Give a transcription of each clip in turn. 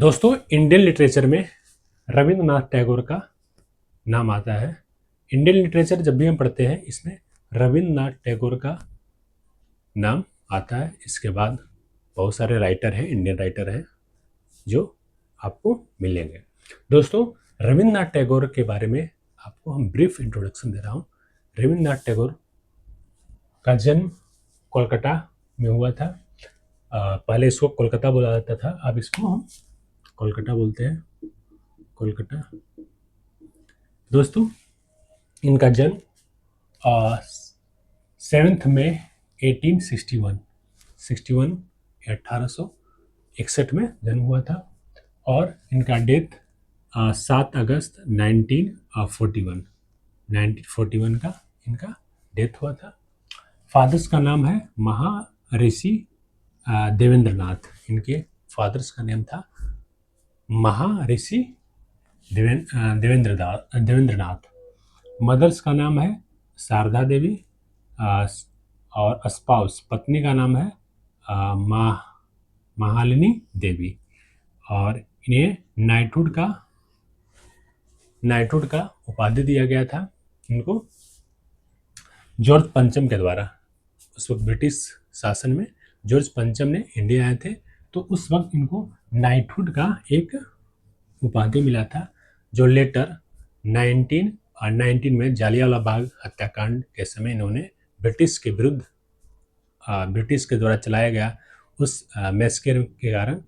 दोस्तों, Indian literature में रविंद्रनाथ टैगोर का नाम आता है। इंडियन लिटरेचर जब भी हम पढ़ते हैं इसमें रविंद्रनाथ टैगोर का नाम आता है। इसके बाद बहुत सारे राइटर हैं, इंडियन राइटर हैं जो आपको मिलेंगे। दोस्तों, रविंद्रनाथ टैगोर के बारे में आपको हम ब्रीफ इंट्रोडक्शन दे रहा हूँ। रविंद्रनाथ टैगोर का जन्म कोलकाता में हुआ था। पहले इसको कोलकाता बोला जाता था, अब इसको हम कोलकाता बोलते हैं, कोलकाता। दोस्तों, इनका जन्म 7 मई 1861 1861 में जन्म हुआ था और इनका डेथ 7 अगस्त 1941 का इनका डेथ हुआ था। फादर्स का नाम है महर्षि देवेंद्रनाथ। इनके फादर्स का नेम था महर्षि देवेंद्रनाथ। मदर्स का नाम है शारदा देवी और स्पाउस पत्नी का नाम है महालिनी देवी। और इन्हें नाइटहुड का उपाधि दिया गया था इनको जॉर्ज पंचम के द्वारा। उस वक्त ब्रिटिश शासन में जॉर्ज पंचम ने इंडिया आए थे, तो उस वक्त इनको नाइटहुड का एक उपाधि मिला था, जो लेटर 1919 में जालियांवाला बाग हत्याकांड के समय इन्होंने ब्रिटिश के विरुद्ध ब्रिटिश के द्वारा चलाया गया उस मैसेकर के कारण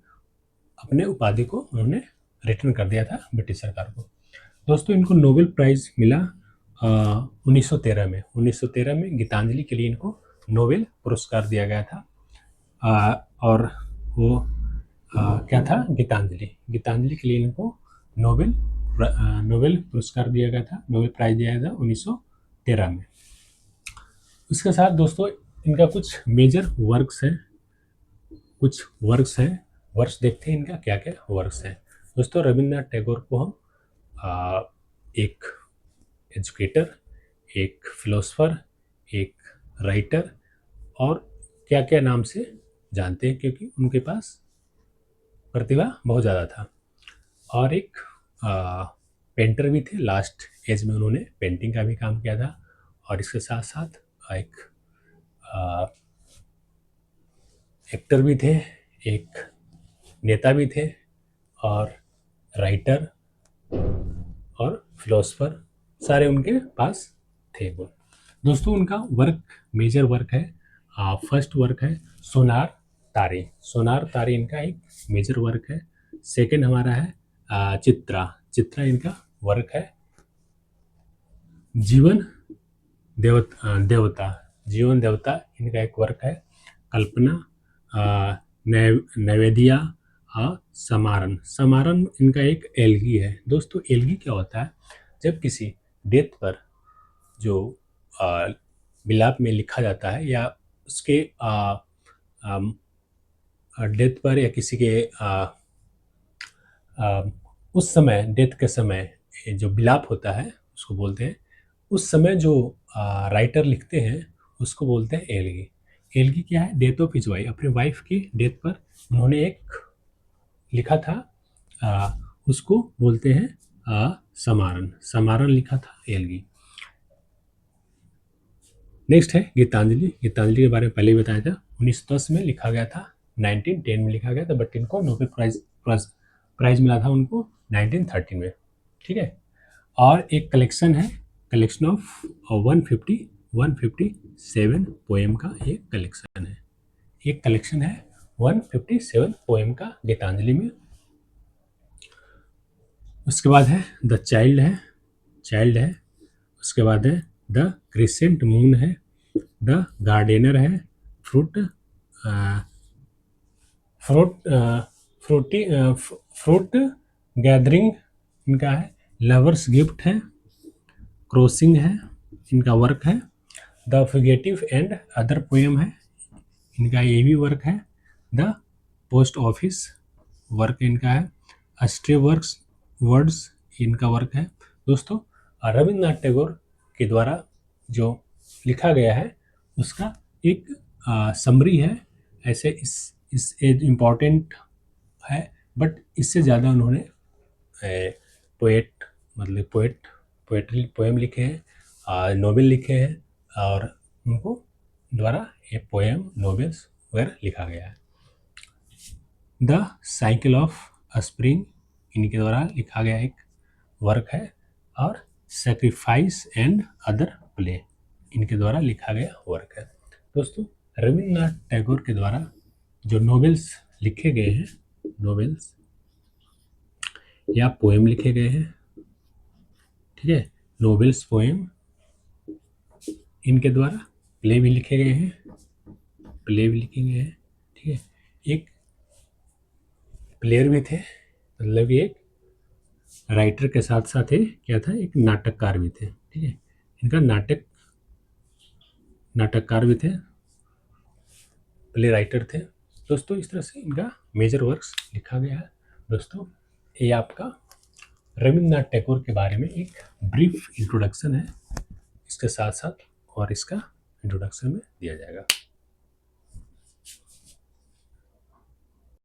अपने उपाधि को उन्होंने रिटर्न कर दिया था ब्रिटिश सरकार को। दोस्तों, इनको नोबेल प्राइज़ मिला 1913 में गीतांजलि के लिए इनको नोबेल पुरस्कार दिया गया था। और वो क्या था, गीतांजलि के लिए इनको नोबेल पुरस्कार दिया गया था, नोबेल प्राइज़ दिया गया था 1913 में। उसके साथ दोस्तों इनका कुछ मेजर वर्क्स हैं, वर्क्स देखते हैं इनका क्या क्या वर्क्स हैं। दोस्तों, रविंद्रनाथ टैगोर को हम एक एजुकेटर, एक फिलोसफर, एक राइटर और क्या क्या नाम से जानते हैं, क्योंकि उनके पास प्रतिभा बहुत ज़्यादा था। और एक पेंटर भी थे, लास्ट एज में उन्होंने पेंटिंग का भी काम किया था। और इसके साथ साथ एक एक्टर भी थे, एक नेता भी थे और राइटर और फिलोसफर, सारे उनके पास थे वो। दोस्तों, उनका मेजर वर्क है, फर्स्ट वर्क है सोनार तारे इनका एक मेजर वर्क है। सेकंड हमारा है चित्रा इनका वर्क है। जीवन देवता इनका एक वर्क है। कल्पना, नैवेदिया और समारन इनका एक एल्गी है। दोस्तों, एल्गी क्या होता है, जब किसी डेथ पर जो विलाप में लिखा जाता है या उसके डेथ पर या किसी के उस समय डेथ के समय जो विलाप होता है उसको बोलते हैं। उस समय जो राइटर लिखते हैं उसको बोलते हैं एल्गी। एल्गी क्या है, डेथ ऑफ हिज वाइफ, अपने वाइफ की डेथ पर उन्होंने एक लिखा था, उसको बोलते हैं समारन लिखा था एल्गी। नेक्स्ट है गीतांजलि के बारे में पहले ही बताया था, 1910 में लिखा गया था, 1910 में लिखा गया था, बट इनको नोबेल प्राइज मिला था उनको 1913 में। ठीक है। और एक कलेक्शन ऑफ 157 पोएम का एक कलेक्शन है 157 पोएम का गीतांजलि में। उसके बाद है द चाइल्ड है। उसके बाद है द क्रिसेंट मून है, द गार्डनर है, फ्रूट गैदरिंग इनका है, लवर्स गिफ्ट है, क्रॉसिंग है इनका वर्क है, the fugitive and other poem है इनका ये भी वर्क है, द पोस्ट ऑफिस वर्क इनका है, अस्ट्रे वर्ड्स इनका वर्क है। दोस्तों, रविंद्रनाथ टैगोर के द्वारा जो लिखा गया है उसका एक समरी है। ऐसे इस इम्पॉर्टेंट है बट इससे ज़्यादा उन्होंने पोएट मतलब पोएट्री पोएम लिखे हैं, नोवेल लिखे हैं और उनको द्वारा ये पोएम नोवेल्स वगैरह लिखा गया है। The cycle of a spring इनके द्वारा लिखा गया एक वर्क है और सेक्रीफाइस एंड अदर प्ले इनके द्वारा लिखा गया वर्क है। दोस्तों, रविन्द्रनाथ टैगोर के द्वारा जो नोवेल्स लिखे गए हैं, नोवेल्स या पोएम लिखे गए हैं, ठीक है, नोवेल्स पोएम, इनके द्वारा प्ले भी लिखे गए हैं, ठीक है। एक प्लेयर भी थे, मतलब ये एक राइटर के साथ साथ ही क्या था, एक नाटककार भी थे, ठीक है। इनका नाटककार भी थे, प्ले राइटर थे। दोस्तों, इस तरह से इनका मेजर वर्क्स लिखा गया है। दोस्तों, ये आपका रविन्द्रनाथ टैगोर के बारे में एक ब्रीफ इंट्रोडक्शन है, इसके साथ साथ और इसका इंट्रोडक्शन में दिया जाएगा।